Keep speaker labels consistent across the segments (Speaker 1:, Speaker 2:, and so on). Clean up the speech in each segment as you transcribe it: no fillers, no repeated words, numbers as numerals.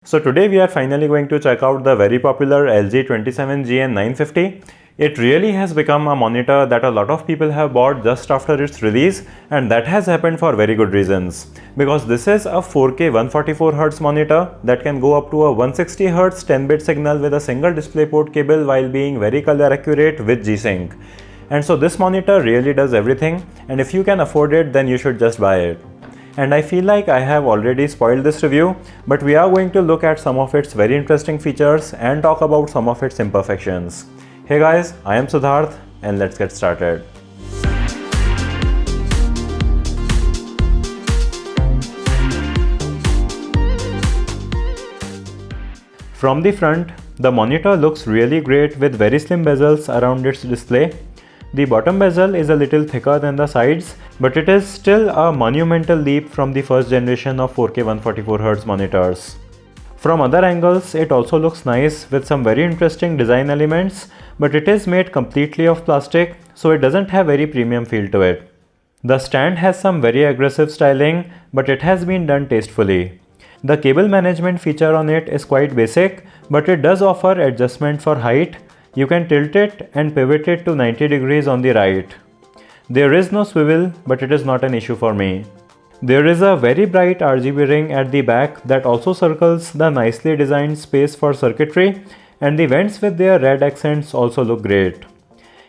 Speaker 1: So today we are finally going to check out the very popular LG 27GN 950. It really has become a monitor that a lot of people have bought just after its release, and that has happened for very good reasons. Because this is a 4K 144Hz monitor that can go up to a 160Hz 10-bit signal with a single DisplayPort cable while being very color accurate with G-Sync. And so this monitor really does everything, and if you can afford it, then you should just buy it. And I feel like I have already spoiled this review, but we are going to look at some of its very interesting features and talk about some of its imperfections. Hey guys, I am Siddharth and let's get started. From the front, the monitor looks really great with very slim bezels around its display. The bottom bezel is a little thicker than the sides, but it is still a monumental leap from the first generation of 4K 144Hz monitors. From other angles, it also looks nice with some very interesting design elements, but it is made completely of plastic, so it doesn't have very premium feel to it. The stand has some very aggressive styling, but it has been done tastefully. The cable management feature on it is quite basic, but it does offer adjustment for height. You can tilt it and pivot it to 90 degrees on the right. There is no swivel, but it is not an issue for me. There is a very bright RGB ring at the back that also circles the nicely designed space for circuitry, and the vents with their red accents also look great.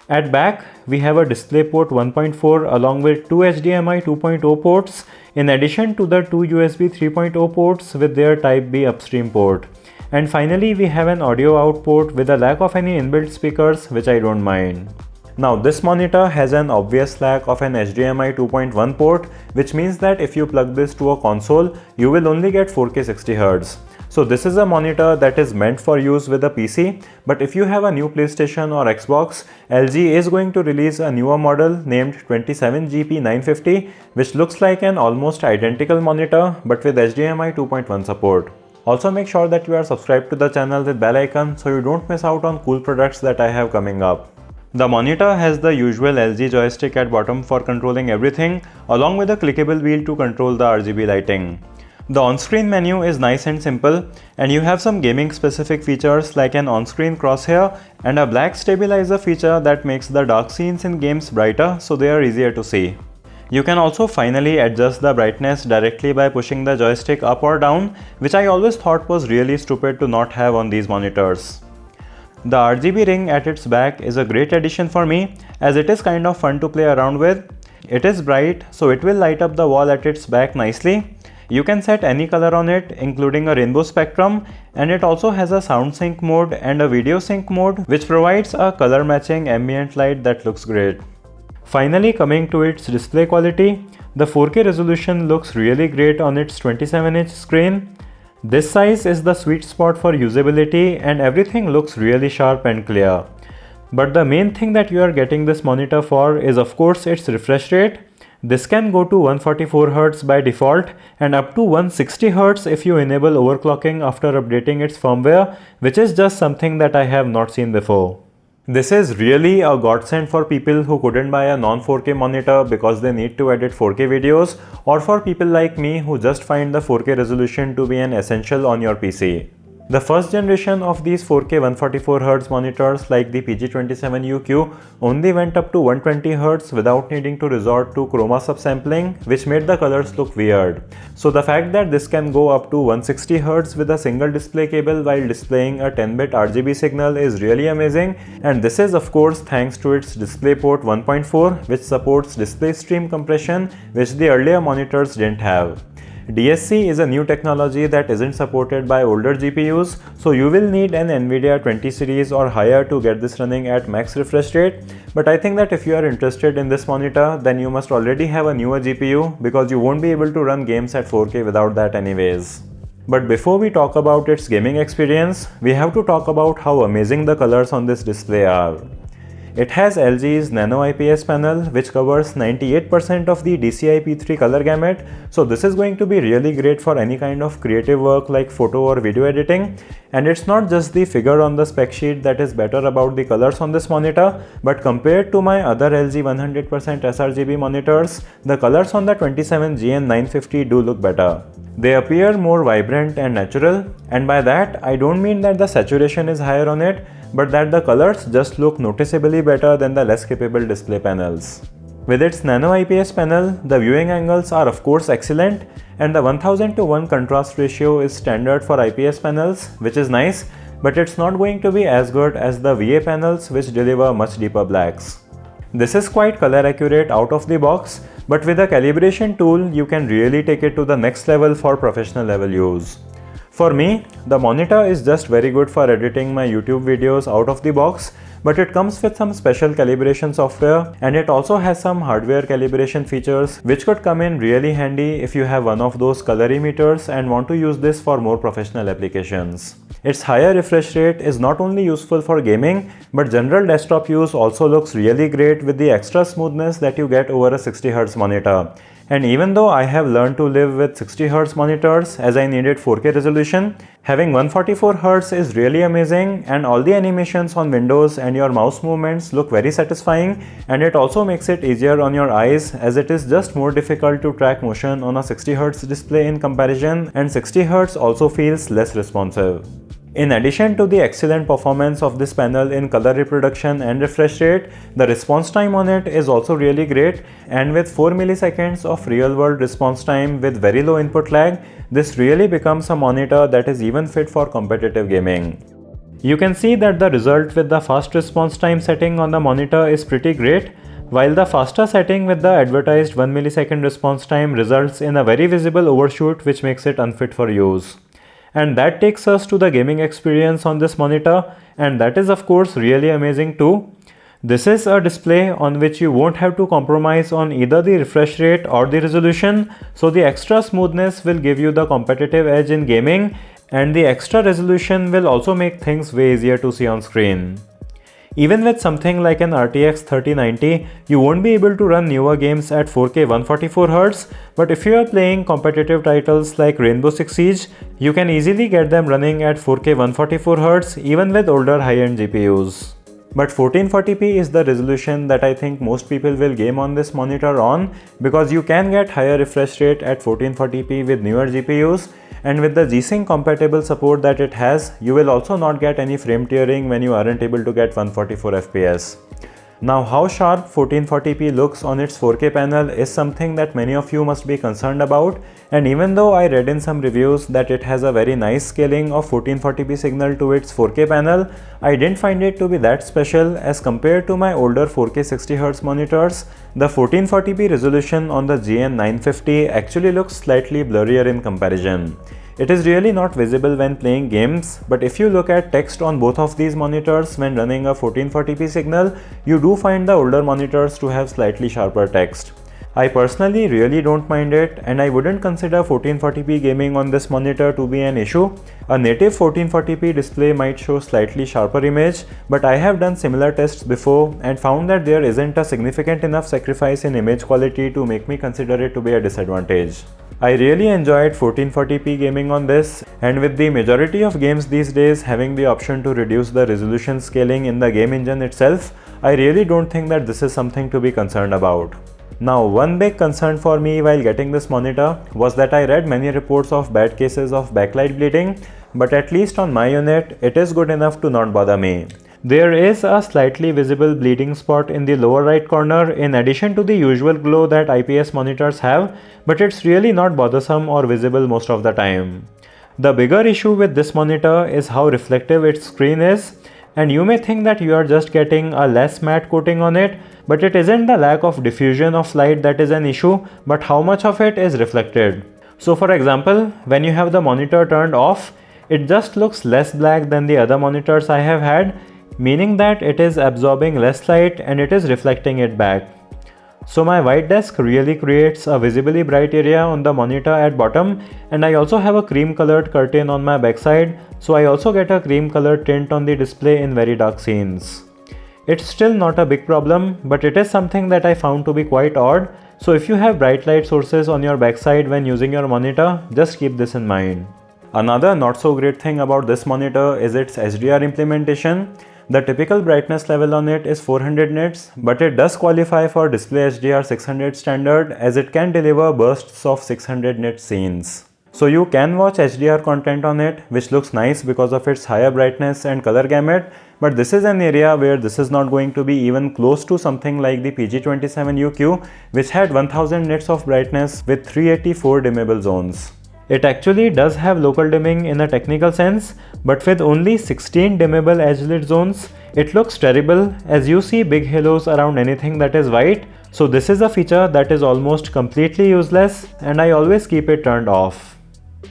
Speaker 1: At back, we have a DisplayPort 1.4 along with two HDMI 2.0 ports in addition to the two USB 3.0 ports with their Type B upstream port. And finally, we have an audio out port with a lack of any inbuilt speakers, which I don't mind. Now this monitor has an obvious lack of an HDMI 2.1 port, which means that if you plug this to a console, you will only get 4K 60Hz. So this is a monitor that is meant for use with a PC, but if you have a new PlayStation or Xbox, LG is going to release a newer model named 27GP 950, which looks like an almost identical monitor but with HDMI 2.1 support. Also make sure that you are subscribed to the channel with bell icon so you don't miss out on cool products that I have coming up. The monitor has the usual LG joystick at bottom for controlling everything, along with a clickable wheel to control the RGB lighting. The on-screen menu is nice and simple, and you have some gaming specific features like an on-screen crosshair and a black stabilizer feature that makes the dark scenes in games brighter so they are easier to see. You can also finally adjust the brightness directly by pushing the joystick up or down, which I always thought was really stupid to not have on these monitors. The RGB ring at its back is a great addition for me, as it is kind of fun to play around with. It is bright, so it will light up the wall at its back nicely. You can set any color on it, including a rainbow spectrum, and it also has a sound sync mode and a video sync mode, which provides a color matching ambient light that looks great. Finally, coming to its display quality, the 4K resolution looks really great on its 27-inch screen. This size is the sweet spot for usability and everything looks really sharp and clear. But the main thing that you are getting this monitor for is of course its refresh rate. This can go to 144Hz by default and up to 160Hz if you enable overclocking after updating its firmware, which is just something that I have not seen before. This is really a godsend for people who couldn't buy a non-4K monitor because they need to edit 4K videos, or for people like me who just find the 4K resolution to be an essential on your PC. The first generation of these 4K 144Hz monitors like the PG27UQ only went up to 120Hz without needing to resort to chroma subsampling, which made the colors look weird. So the fact that this can go up to 160Hz with a single display cable while displaying a 10-bit RGB signal is really amazing, and this is of course thanks to its DisplayPort 1.4, which supports display stream compression, which the earlier monitors didn't have. DSC is a new technology that isn't supported by older GPUs, so you will need an Nvidia 20 series or higher to get this running at max refresh rate. But I think that if you are interested in this monitor, then you must already have a newer GPU because you won't be able to run games at 4K without that anyways. But before we talk about its gaming experience, we have to talk about how amazing the colors on this display are. It has LG's Nano IPS panel, which covers 98% of the DCI-P3 color gamut, so this is going to be really great for any kind of creative work like photo or video editing. And it's not just the figure on the spec sheet that is better about the colors on this monitor, but compared to my other LG 100% sRGB monitors, the colors on the 27GN950 do look better. They appear more vibrant and natural, and by that I don't mean that the saturation is higher on it, but that the colors just look noticeably better than the less capable display panels. With its Nano IPS panel, the viewing angles are of course excellent, and the 1000:1 contrast ratio is standard for IPS panels, which is nice, but it's not going to be as good as the VA panels, which deliver much deeper blacks. This is quite color accurate out of the box, but with a calibration tool you can really take it to the next level for professional level use. For me, the monitor is just very good for editing my YouTube videos out of the box, but it comes with some special calibration software, and it also has some hardware calibration features which could come in really handy if you have one of those colorimeters and want to use this for more professional applications. Its higher refresh rate is not only useful for gaming, but general desktop use also looks really great with the extra smoothness that you get over a 60Hz monitor. And even though I have learned to live with 60Hz monitors as I needed 4K resolution, having 144Hz is really amazing, and all the animations on windows and your mouse movements look very satisfying, and it also makes it easier on your eyes as it is just more difficult to track motion on a 60Hz display in comparison, and 60Hz also feels less responsive. In addition to the excellent performance of this panel in color reproduction and refresh rate, the response time on it is also really great, and with 4 milliseconds of real world response time with very low input lag, this really becomes a monitor that is even fit for competitive gaming. You can see that the result with the fast response time setting on the monitor is pretty great, while the faster setting with the advertised 1 millisecond response time results in a very visible overshoot which makes it unfit for use. And that takes us to the gaming experience on this monitor, and that is of course really amazing too. This is a display on which you won't have to compromise on either the refresh rate or the resolution, so the extra smoothness will give you the competitive edge in gaming, and the extra resolution will also make things way easier to see on screen. Even with something like an RTX 3090, you won't be able to run newer games at 4K 144Hz, but if you are playing competitive titles like Rainbow Six Siege, you can easily get them running at 4K 144Hz even with older high-end GPUs. But 1440p is the resolution that I think most people will game on this monitor on, because you can get higher refresh rate at 1440p with newer GPUs, and with the G-Sync compatible support that it has, you will also not get any frame tearing when you aren't able to get 144 FPS. Now, how sharp 1440p looks on its 4K panel is something that many of you must be concerned about, and even though I read in some reviews that it has a very nice scaling of 1440p signal to its 4K panel, I didn't find it to be that special as compared to my older 4K 60Hz monitors. The 1440p resolution on the GN950 actually looks slightly blurrier in comparison. It is really not visible when playing games, but if you look at text on both of these monitors when running a 1440p signal, you do find the older monitors to have slightly sharper text. I personally really don't mind it, and I wouldn't consider 1440p gaming on this monitor to be an issue. A native 1440p display might show slightly sharper image, but I have done similar tests before and found that there isn't a significant enough sacrifice in image quality to make me consider it to be a disadvantage. I really enjoyed 1440p gaming on this, and with the majority of games these days having the option to reduce the resolution scaling in the game engine itself, I really don't think that this is something to be concerned about. Now, one big concern for me while getting this monitor was that I read many reports of bad cases of backlight bleeding, but at least on my unit, it is good enough to not bother me. There is a slightly visible bleeding spot in the lower right corner in addition to the usual glow that IPS monitors have, but it's really not bothersome or visible most of the time. The bigger issue with this monitor is how reflective its screen is, and you may think that you are just getting a less matte coating on it, but it isn't the lack of diffusion of light that is an issue, but how much of it is reflected. So for example, when you have the monitor turned off, it just looks less black than the other monitors I have had, meaning that it is absorbing less light and it is reflecting it back. So my white desk really creates a visibly bright area on the monitor at bottom, and I also have a cream colored curtain on my backside, so I also get a cream colored tint on the display in very dark scenes. It's still not a big problem, but it is something that I found to be quite odd. So if you have bright light sources on your backside when using your monitor, just keep this in mind. Another not so great thing about this monitor is its HDR implementation. The typical brightness level on it is 400 nits, but it does qualify for Display HDR 600 standard as it can deliver bursts of 600 nit scenes. So you can watch HDR content on it, which looks nice because of its higher brightness and color gamut, but this is an area where this is not going to be even close to something like the PG27UQ, which had 1000 nits of brightness with 384 dimmable zones. It actually does have local dimming in a technical sense, but with only 16 dimmable edge lit zones, it looks terrible as you see big halos around anything that is white. So this is a feature that is almost completely useless, and I always keep it turned off.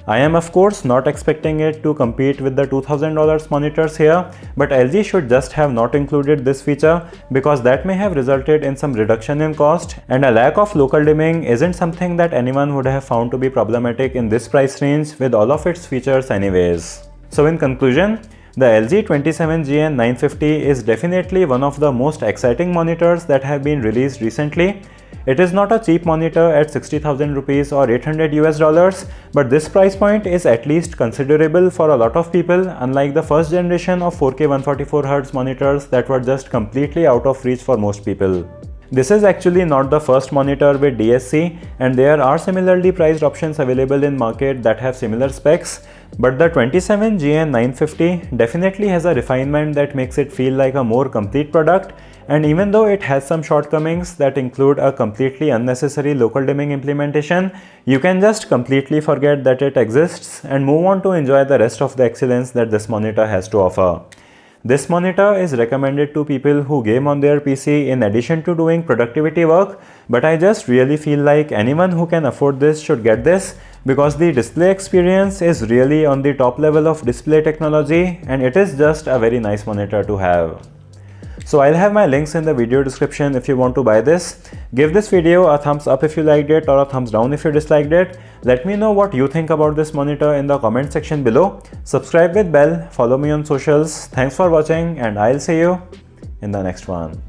Speaker 1: I am of course not expecting it to compete with the $2000 monitors here, but LG should just have not included this feature because that may have resulted in some reduction in cost, and a lack of local dimming isn't something that anyone would have found to be problematic in this price range with all of its features anyways. So in conclusion, the LG 27GN 950 is definitely one of the most exciting monitors that have been released recently. It is not a cheap monitor at 60,000 rupees or $800 US, but this price point is at least considerable for a lot of people, unlike the first generation of 4K 144Hz monitors that were just completely out of reach for most people. This is actually not the first monitor with DSC, and there are similarly priced options available in market that have similar specs, but the 27GN 950 definitely has a refinement that makes it feel like a more complete product. And even though it has some shortcomings that include a completely unnecessary local dimming implementation, you can just completely forget that it exists and move on to enjoy the rest of the excellence that this monitor has to offer. This monitor is recommended to people who game on their PC in addition to doing productivity work, but I just really feel like anyone who can afford this should get this because the display experience is really on the top level of display technology, and it is just a very nice monitor to have. So I'll have my links in the video description if you want to buy this. Give this video a thumbs up if you liked it or a thumbs down if you disliked it. Let me know what you think about this monitor in the comment section below. Subscribe with bell, follow me on socials. Thanks for watching, and I'll see you in the next one.